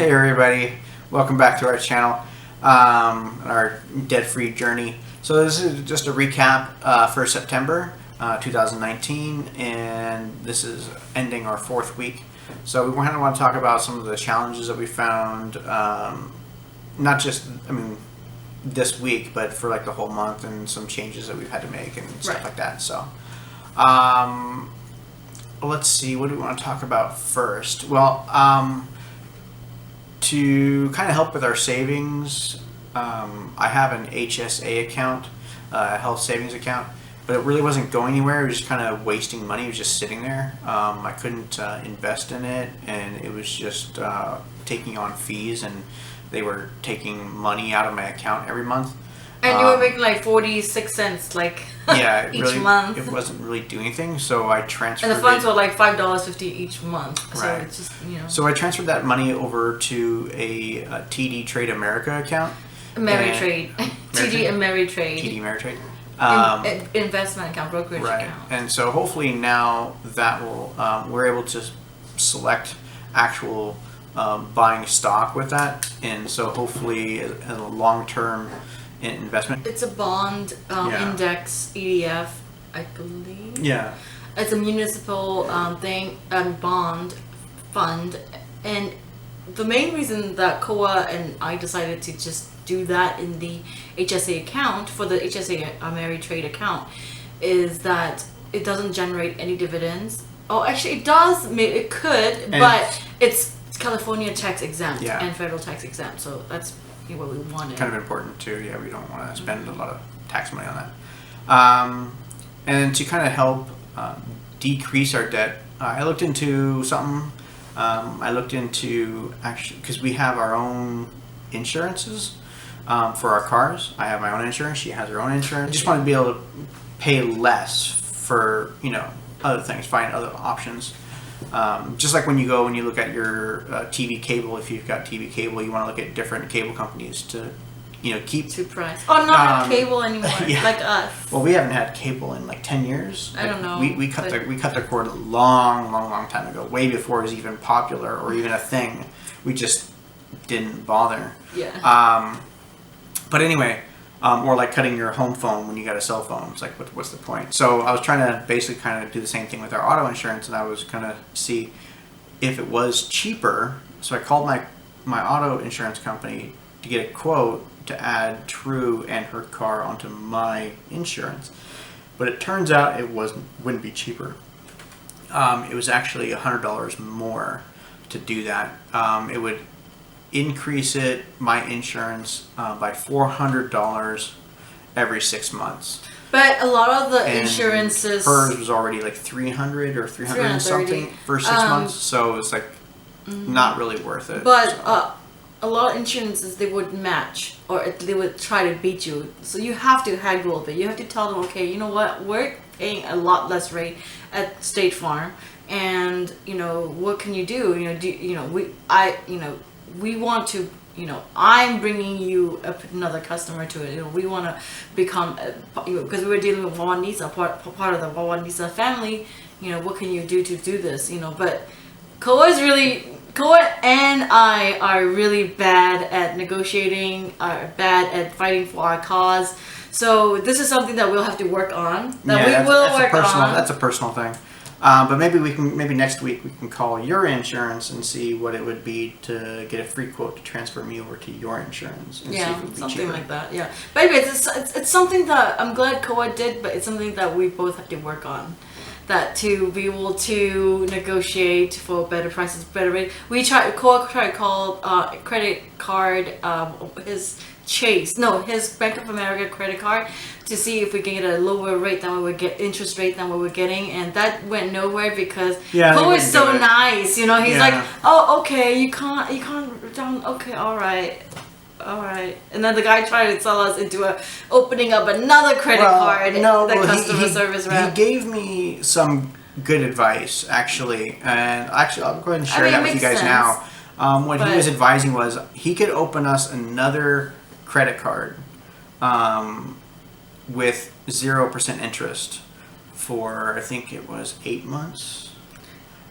Hey everybody, welcome back to our channel, our debt-free journey. So this is just a recap for September 2019, and this is ending our 4th week. So we kind of want to talk about some of the challenges that we found, not just, this week, but for like the whole month, and some changes that we've had to make and stuff like that. So let's see, what do we want to talk about first? Well, to kind of help with our savings, I have an HSA account, a health savings account, but it really wasn't going anywhere. It was just kind of wasting money. It was just sitting there. I couldn't invest in it, and it was just taking on fees, and they were taking money out of my account every month. And you were making like 46 cents yeah, each month. It wasn't really doing anything, so I transferred. And the funds were like $5.50 each month. So Right. it's just, So I transferred that money over to a TD Trade America account. Ameritrade. TD Ameritrade. TD Ameritrade. Investment account, brokerage account. And so hopefully now that will, we're able to select actual buying stock with that. And so hopefully a long-term investment. It's a bond index ETF, I believe. Yeah. It's a municipal bond fund, and the main reason that Koa and I decided to just do that in the HSA account for the HSA Ameritrade account is that it doesn't generate any dividends. Oh, actually, it does. It could, but it's California tax exempt and federal tax exempt, so that's what we wanted. Kind of important too. Yeah, we don't want to spend a lot of tax money on that. And to kind of help decrease our debt, I looked into something. I looked into actually, because we have our own insurances for our cars. I have my own insurance. She has her own insurance. Just want to be able to pay less for other things, find other options. Just like when you look at your TV cable, if you've got TV cable, you want to look at different cable companies to, keep to price. Oh, not cable anymore, like us. Well, we haven't had cable in like 10 years. I don't know. We cut the cord a long time ago, way before it was even popular or even a thing. We just didn't bother. Yeah. But anyway. Or like cutting your home phone when you got a cell phone. It's like, what's the point? So I was trying to basically kind of do the same thing with our auto insurance, and I was going to see if it was cheaper. So I called my auto insurance company to get a quote to add True and her car onto my insurance. But it turns out it wouldn't be cheaper. It was actually $100 more to do that. It would increase my insurance by $400 every 6 months. But a lot of the insurances, hers was already like $300 or $300 something for 6 months, so it's like not really worth it. But a lot of insurances, they would match or they would try to beat you. So you have to haggle a bit. You have to tell them, okay, you know what, we're paying a lot less rate at State Farm, and what can you do? We want to, I'm bringing you another customer to it. We want to become, because we were dealing with Wawanisa, part of the Wawanisa family. What can you do to do this? But Koa and I are really bad at negotiating, are bad at fighting for our cause. So this is something that we'll have to work on. That's a personal thing. But maybe next week we can call your insurance and see what it would be to get a free quote to transfer me over to your insurance. And see if it would be something cheaper. like that. Yeah, but anyways, it's something that I'm glad Koa did, but it's something that we both have to work on. That to be able to negotiate for better prices, better rate. Koa tried to call credit card his Bank of America credit card to see if we can get a lower rate than interest rate than what we're getting, and that went nowhere because Koa is so nice. He's like, oh, okay, you can't down, okay, all right. And then the guy tried to sell us into opening up another credit card. Customer service rep. He gave me some good advice, actually, and I'll go ahead and share that with you guys now. What he was advising was he could open us another credit card with 0% interest for, I think it was 8 months.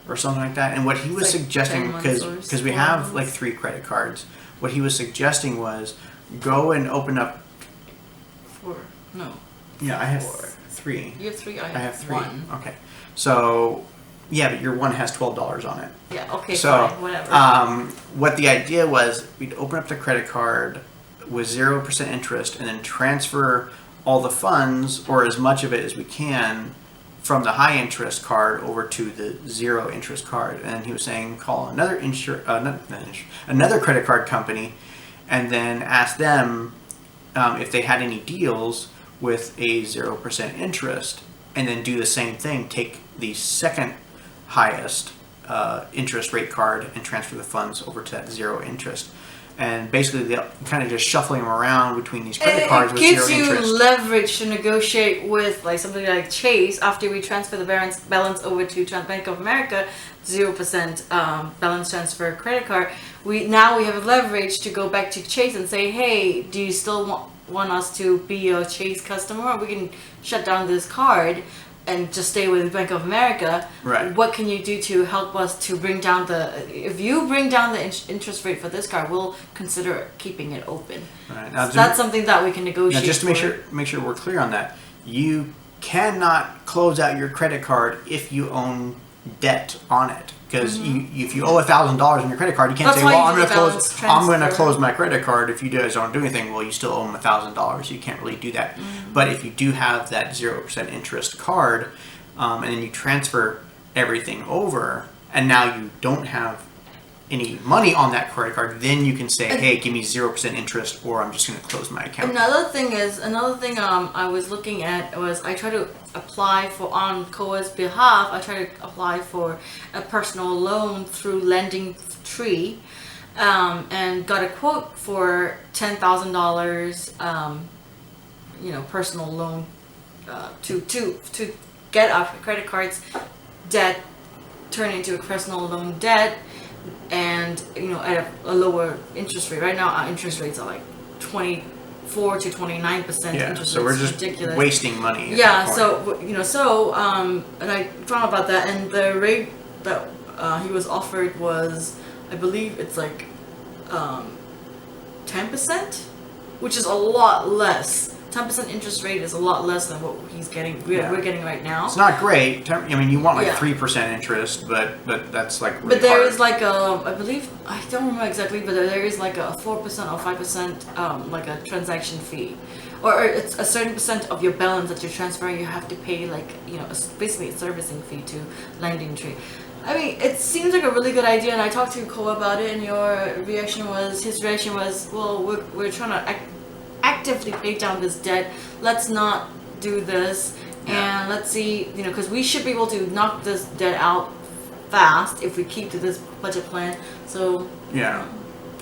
or something like that. And what he was like suggesting, 10 months or because we 4 have months. like 3 credit cards, what he was suggesting was go and open up. 4. No. Yeah, I have 4. 3. You have 3. I have 3. 1. Okay, so yeah, but your one has $12 on it. Yeah. Okay. So, Fine. Whatever. what the idea was, we'd open up the credit card with 0% interest, and then transfer all the funds, or as much of it as we can, from the high interest card over to the 0 interest card. And he was saying call another another credit card company, and then ask them if they had any deals with a 0% interest, and then do the same thing. Take the second highest interest rate card and transfer the funds over to that 0 interest. And basically, they're kind of just shuffling them around between these credit cards with 0 interest. It gives you leverage to negotiate with like something like Chase after we transfer the balance over to Bank of America, 0% balance transfer credit card. Now we have leverage to go back to Chase and say, hey, do you still want us to be a Chase customer? We can shut down this card and just stay with Bank of America. Right. What can you do to help us to bring down if you bring down the interest rate for this card, we'll consider keeping it open. Right. Now, So that's something that we can negotiate. Now, just to make sure we're clear on that, you cannot close out your credit card if you own debt on it. Because if you owe $1,000 on your credit card, you can't That's say, why "Well, you I'm do going to balance close. I'm going to transfer. close my credit card." If you guys don't do anything, well, you still owe them $1,000. You can't really do that. But if you do have that 0% interest card, and then you transfer everything over, and now you don't have any money on that credit card, then you can say, "Hey, give me 0% interest, or I'm just going to close my account." Another thing I was looking at was I try to apply for on Koa's behalf. I try to apply for a personal loan through Lending Tree, and got a quote for $10,000. Personal loan to get our credit cards debt turn into a personal loan debt, and at a lower interest rate. Right now our interest rates are like 24 to 29% Yeah, interest so rates. we're just ridiculous. wasting money. At Yeah, that point. and I found about that, and the rate that he was offered was, I believe it's like 10%, which is a lot less. 10% interest rate is a lot less than what he's getting. We're getting right now. It's not great. I mean, you want like Yeah. 3% interest, but that's like really But there hard. is like I believe, I don't remember exactly, but there is like a 4% or 5% like a transaction fee, or it's a certain percent of your balance that you're transferring. You have to pay like basically a servicing fee to Lending Tree. I mean, it seems like a really good idea, and I talked to Cole about it, and his reaction was, well, we're trying to actively pay down this debt. Let's not do this, and let's see, because we should be able to knock this debt out fast if we keep to this budget plan. So Yeah,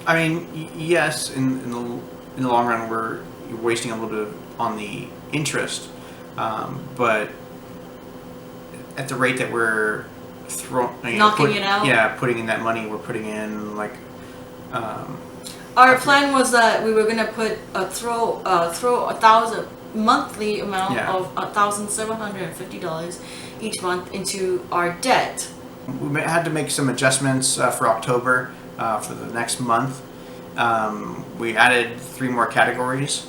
I mean, yes, in the long run, you're wasting a little bit on the interest, but at the rate that we're Knocking it out? Yeah, putting in that money, we're putting in like. our plan was that we were gonna put throw 1,000 monthly amount Yeah. of $1,750 each month into our debt. We had to make some adjustments for October for the next month. We added 3 more categories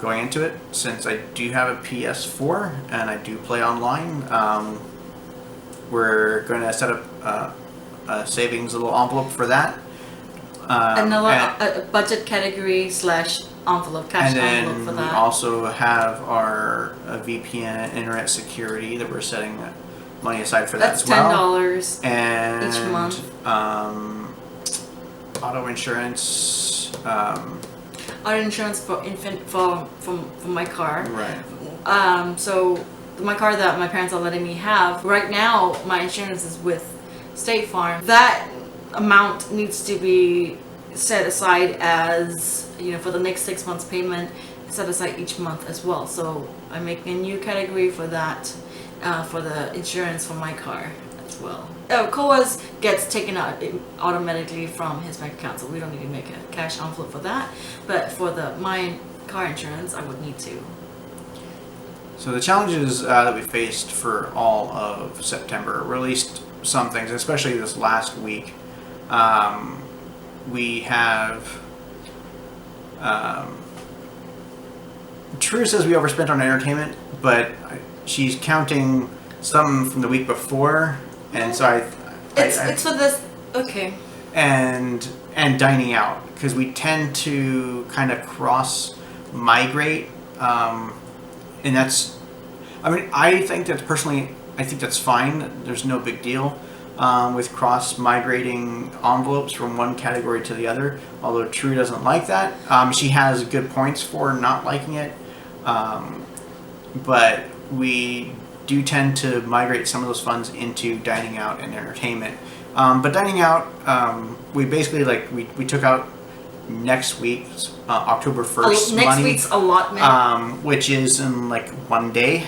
going into it. Since I do have a PS4 and I do play online, we're going to set up a savings little envelope for that. A budget category / envelope, cash And envelope then for we that. also have our VPN internet security that we're setting money aside for That's that as well. $10 And each month. Auto insurance. Auto insurance for my car. Right. So my car that my parents are letting me have right now, my insurance is with State Farm. That amount needs to be set aside as for the next 6 months payment, set aside each month as well. So I'm making a new category for that, for the insurance for my car as well. Koa's gets taken out automatically from his bank account, so we don't need to make a cash envelope for that. But for my car insurance, I would need to. So the challenges that we faced for all of September were at least some things, especially this last week. We have. True says we overspent on entertainment, but she's counting some from the week before, and so it's for this. Okay. And dining out, because we tend to kind of cross migrate, and that's. I mean, I think that's personally. I think that's fine. There's no big deal with cross migrating envelopes from one category to the other. Although True doesn't like that. She has good points for not liking it. But we do tend to migrate some of those funds into dining out and entertainment. But dining out, we basically we took out next week's October 1st next money, week's allotment, which is in like one day.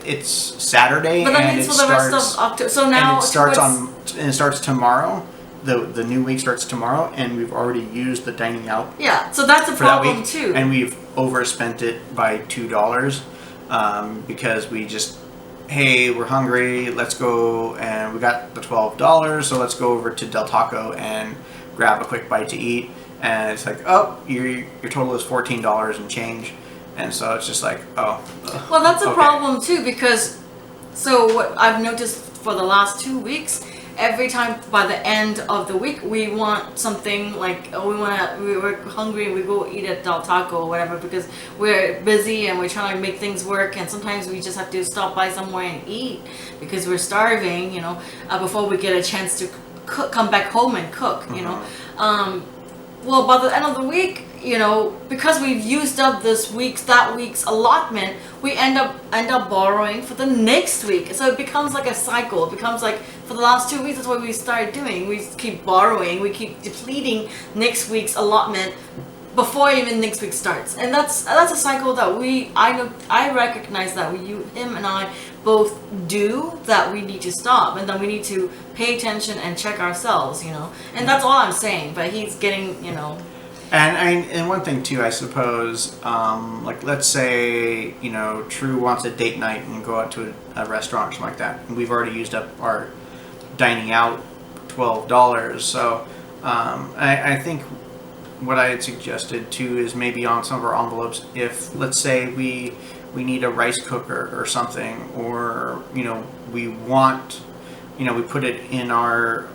It's Saturday, but that and means it for the starts, rest of October. So now and it starts tomorrow. The new week starts tomorrow, and we've already used the dining out. Yeah, so that's a for that problem week, too. and we've overspent it by $2 because we just, hey, we're hungry, let's go, and we got the $12, so let's go over to Del Taco and grab a quick bite to eat. And it's like, oh, your total is $14 and change, and so it's just like, oh. Well, that's a okay. problem too, because so what I've noticed for the last 2 weeks, every time by the end of the week we want something like, we're hungry and we go eat at Del Taco or whatever because we're busy and we're trying to make things work, and sometimes we just have to stop by somewhere and eat because we're starving, before we get a chance to come back home and cook, Well, by the end of the week, because we've used up that week's allotment, we end up borrowing for the next week. So it becomes like a cycle. It becomes like for the last 2 weeks, that's what we started doing. We keep borrowing, we keep depleting next week's allotment before even next week starts, and that's a cycle that I recognize that him and I both do, that we need to stop, and then we need to pay attention and check ourselves, and that's all I'm saying. But he's getting, And one thing too, I suppose, let's say, True wants a date night and go out to a restaurant or something like that, and we've already used up our dining out $12. So I think what I had suggested too is maybe on some of our envelopes, if let's say we need a rice cooker or something, or we want, we put it in our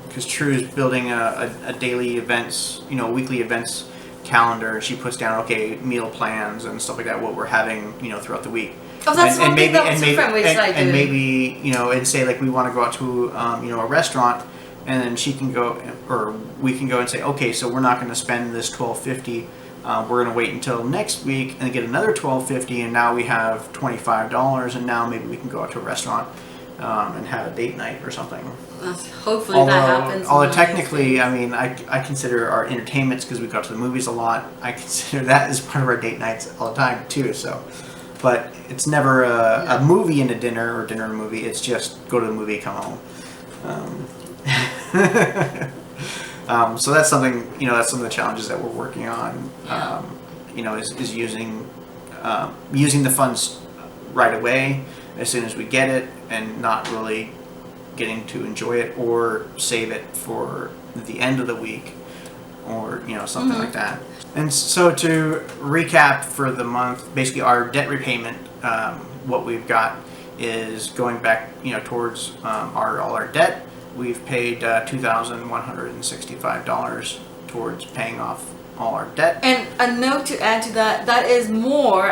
because True's building a daily events, weekly events calendar. She puts down meal plans and stuff like that, what we're having throughout the week. Oh, that's one thing that was different with and maybe and say like we want to go out to a restaurant, and then she can go, or we can go and say, okay, so we're not going to spend this $12.50. We're going to wait until next week and get another $12.50, and now we have $25, and now maybe we can go out to a restaurant and have a date night or something. Hopefully that happens. Although technically, I mean, I consider our entertainments, because we go to the movies a lot, I consider that as part of our date nights all the time too. So, but it's never a movie and a dinner, or dinner and a movie. It's just go to the movie, come home. So that's something, that's some of the challenges that we're working on. Is using the funds right away as soon as we get it, and not really getting to enjoy it or save it for the end of the week, or something like that. And so to recap for the month, basically our debt repayment, what we've got is going back towards all our debt. We've paid $2,165 towards paying off all our debt. And a note to add to that, that is more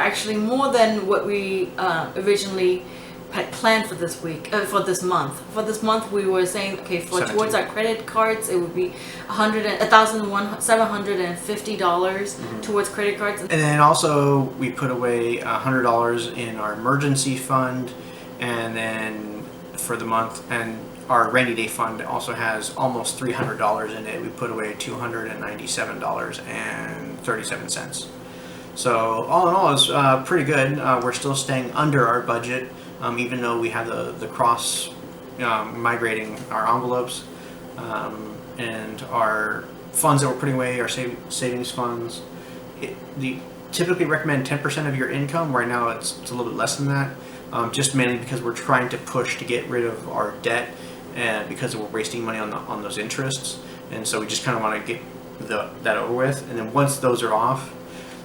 than what we originally had planned for this week, for this month. For this month, we were saying, towards our credit cards, it would be $1,750 towards credit cards. And then also we put away $100 in our emergency fund, and then for the month, and our rainy day fund also has almost $300 in it. We put away $297.37. So all in all, it's pretty good. We're still staying under our budget, even though we have the cross migrating our envelopes, and our funds that we're putting away, our savings funds. They typically recommend 10% of your income. Right now it's a little bit less than that, just mainly because we're trying to push to get rid of our debt and because we're wasting money on those interests, and so we just kind of want to get that over with. And then once those are off,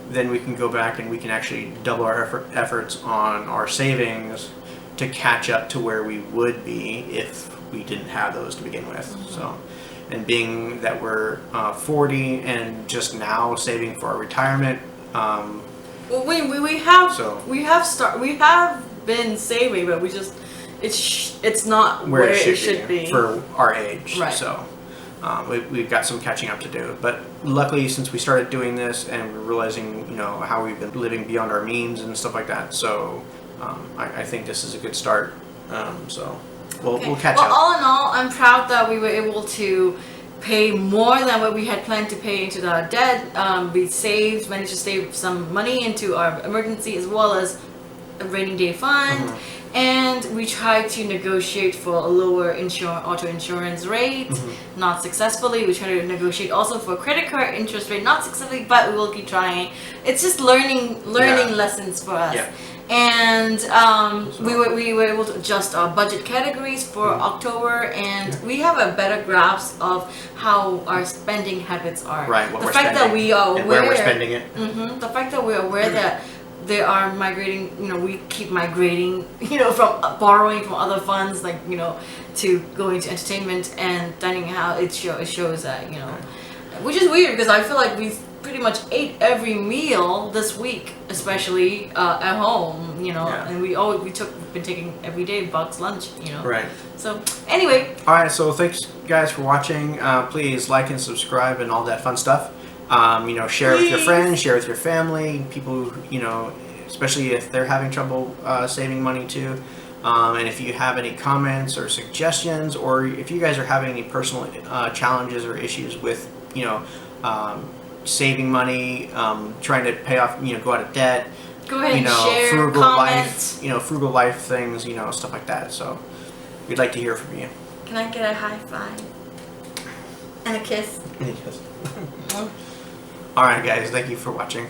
then we can go back and we can actually double our efforts on our savings to catch up to where we would be if we didn't have those to begin with. So, and being that we're 40 and just now saving for our retirement. Well, we have been saving, but we just it's not where it should be for our age. Right. So we've got some catching up to do. But luckily, since we started doing this and we're realizing, you know, how we've been living beyond our means and stuff like that, so I think this is a good start. So we'll catch up. Well, all in all, I'm proud that we were able to pay more than what we had planned to pay into our debt. We managed to save some money into our emergency as well as a rainy day fund. And we tried to negotiate for a lower auto insurance rate, not successfully. We tried to negotiate also for credit card interest rate, not successfully, but we will keep trying. It's just learning lessons for us. Yeah. And we were able to adjust our budget categories for October, and we have a better grasp of how our spending habits are. Right. What the we're fact spending that we are aware, and where we're spending it. The fact that we're aware that they are migrating, you know, we keep migrating, you know, from borrowing from other funds, like, you know, to going to entertainment and dining out. It shows that, you know, which is weird because I feel like we pretty much ate every meal this week, especially at home, you know, and we've been taking everyday box lunch, you know. Right. So anyway. All right. So thanks guys for watching. Please like and subscribe and all that fun stuff. You know, share it with your friends, share it with your family, people who, you know, especially if they're having trouble saving money too. And if you have any comments or suggestions, or if you guys are having any personal challenges or issues with, you know, saving money, trying to pay off, you know, go out of debt, go ahead you know, and share, frugal comment. life, you know, frugal life things, you know, stuff like that. So we'd like to hear from you. Can I get a high five and a kiss? Yes. All right, guys. Thank you for watching.